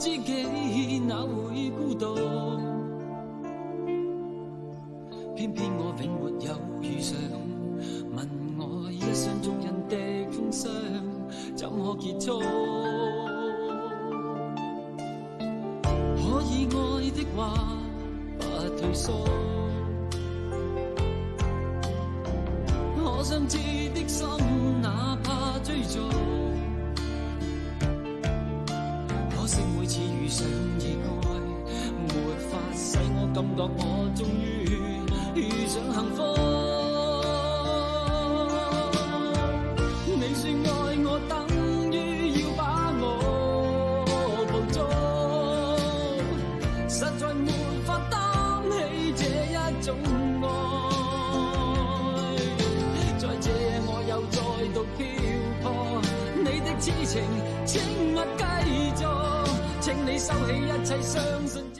知己哪會孤獨？偏偏我永沒有遇上，問我一廂情願的風霜，怎可結束？可以愛的話，不退縮。可想知的心，哪怕追逐。可惜每次遇上意外，沒法使我感覺我終於遇上幸福。你說愛我，等於要把我抱捉，實在沒法擔起這一種愛。在這夜我又再度漂泊，你的痴情請勿繼續，請你收起一切，相信這